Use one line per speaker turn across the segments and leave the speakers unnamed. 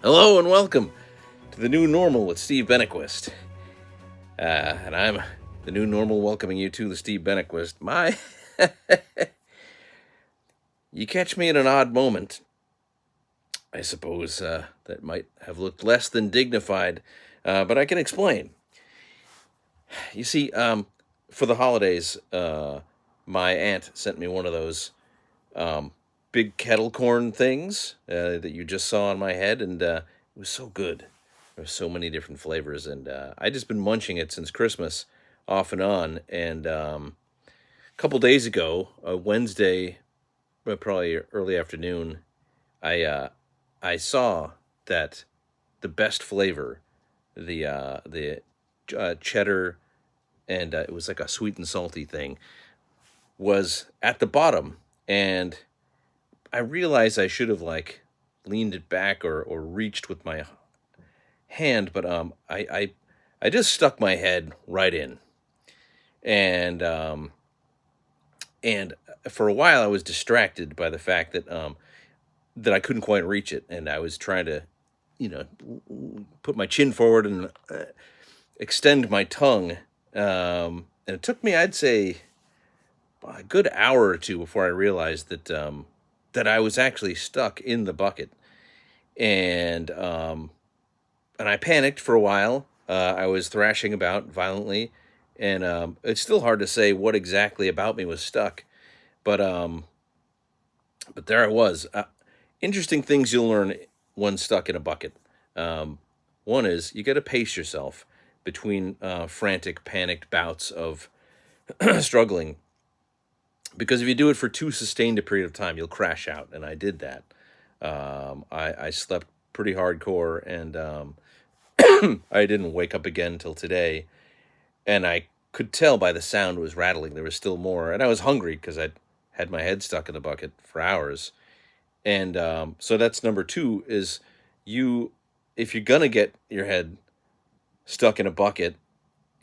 Hello and welcome to the new normal with Steve Benaquist. And I'm the new normal welcoming you to the Steve Benaquist. You catch me in an odd moment. I suppose that might have looked less than dignified, but I can explain. You see, for the holidays, my aunt sent me one of those big kettlecorn things that you just saw on my head, and it was so good. There were so many different flavors, and I just been munching it since Christmas, off and on. And a couple days ago, Wednesday, probably early afternoon, I saw that the best flavor, the cheddar, and it was like a sweet and salty thing, was at the bottom, and I realized I should have like leaned it back or reached with my hand, but I just stuck my head right in, and and for a while I was distracted by the fact that I couldn't quite reach it, and I was trying to, put my chin forward and extend my tongue, and it took me, I'd say, a good hour or two before I realized that I was actually stuck in the bucket, and I panicked for a while. I was thrashing about violently, and it's still hard to say what exactly about me was stuck, but there I was. Interesting things you'll learn when stuck in a bucket. One is you got to pace yourself between frantic, panicked bouts of struggling, because if you do it for too sustained a period of time, you'll crash out, and I did that. I slept pretty hardcore, and I didn't wake up again till today, and I could tell by the sound it was rattling there was still more, and I was hungry because I'd had my head stuck in the bucket for hours. And so that's number two, is if you're gonna get your head stuck in a bucket,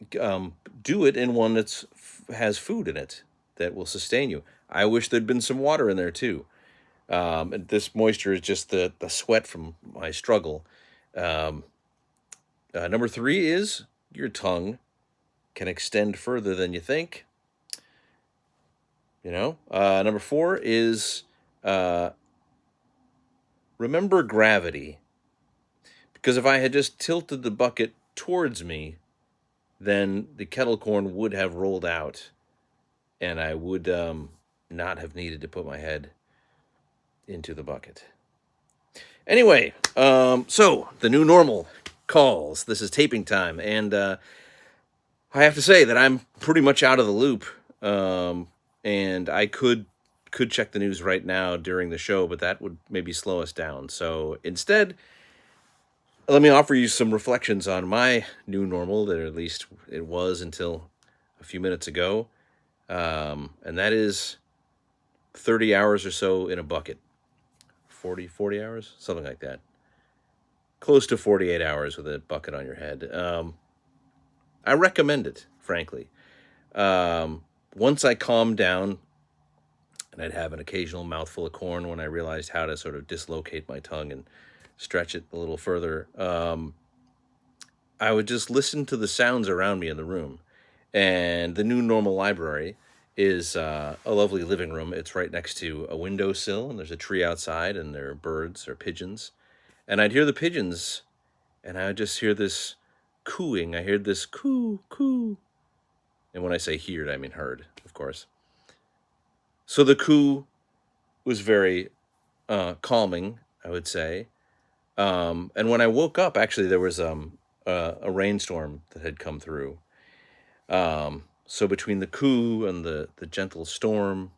do it in one that's has food in it that will sustain you. I wish there'd been some water in there too. And this moisture is just the sweat from my struggle. Number three is your tongue can extend further than you think. Number four is remember gravity. Because if I had just tilted the bucket towards me, then the kettlecorn would have rolled out, and I would not have needed to put my head into the bucket. Anyway, so the new normal calls. This is taping time, and I have to say that I'm pretty much out of the loop, and I could check the news right now during the show, but that would maybe slow us down. So instead, let me offer you some reflections on my new normal, that at least it was until a few minutes ago, and that is 30 hours or so in a bucket. 40 hours? Something like that. Close to 48 hours with a bucket on your head. I recommend it, frankly. Once I calmed down, and I'd have an occasional mouthful of corn when I realized how to sort of dislocate my tongue and stretch it a little further, I would just listen to the sounds around me in the room. And the new normal library is a lovely living room. It's right next to a windowsill, and there's a tree outside, and there are birds or pigeons. And I'd hear the pigeons, and I would just hear this cooing. I heard this coo, coo. And when I say heard, I mean heard, of course. So the coo was very calming, I would say. And when I woke up, actually, there was a rainstorm that had come through. So between the coo and the gentle storm,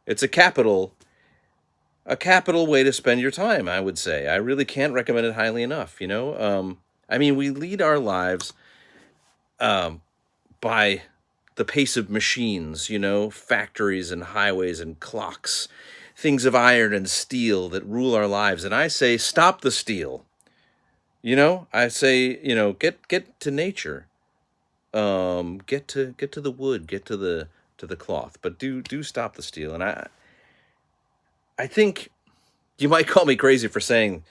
it's a capital way to spend your time, I would say. I really can't recommend it highly enough, I mean, we lead our lives by the pace of machines, factories and highways and clocks, things of iron and steel that rule our lives. And I say, stop the steel. I say, get to nature. get to the wood, get to the cloth, but do stop the steal. And I think you might call me crazy for saying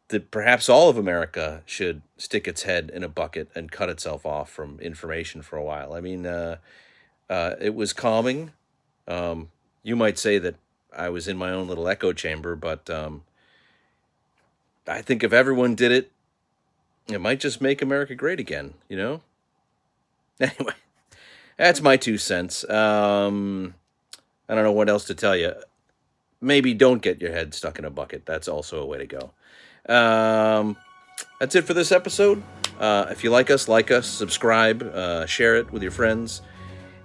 that perhaps all of America should stick its head in a bucket and cut itself off from information for a while. I mean, it was calming. You might say that I was in my own little echo chamber, but I think if everyone did it, it might just make America great again, you know? Anyway, that's my 2 cents. I don't know what else to tell you. Maybe don't get your head stuck in a bucket. That's also a way to go. That's it for this episode. If you like us, subscribe, share it with your friends,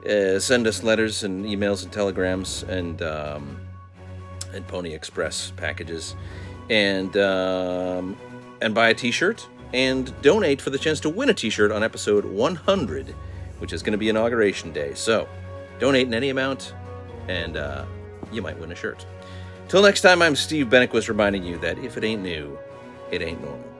send us letters and emails and telegrams and Pony Express packages, and buy a t-shirt and donate for the chance to win a t-shirt on episode 100, which is going to be Inauguration Day. So donate in any amount and you might win a shirt. Till next time, I'm Steve Benaquist reminding you that if it ain't new, it ain't normal.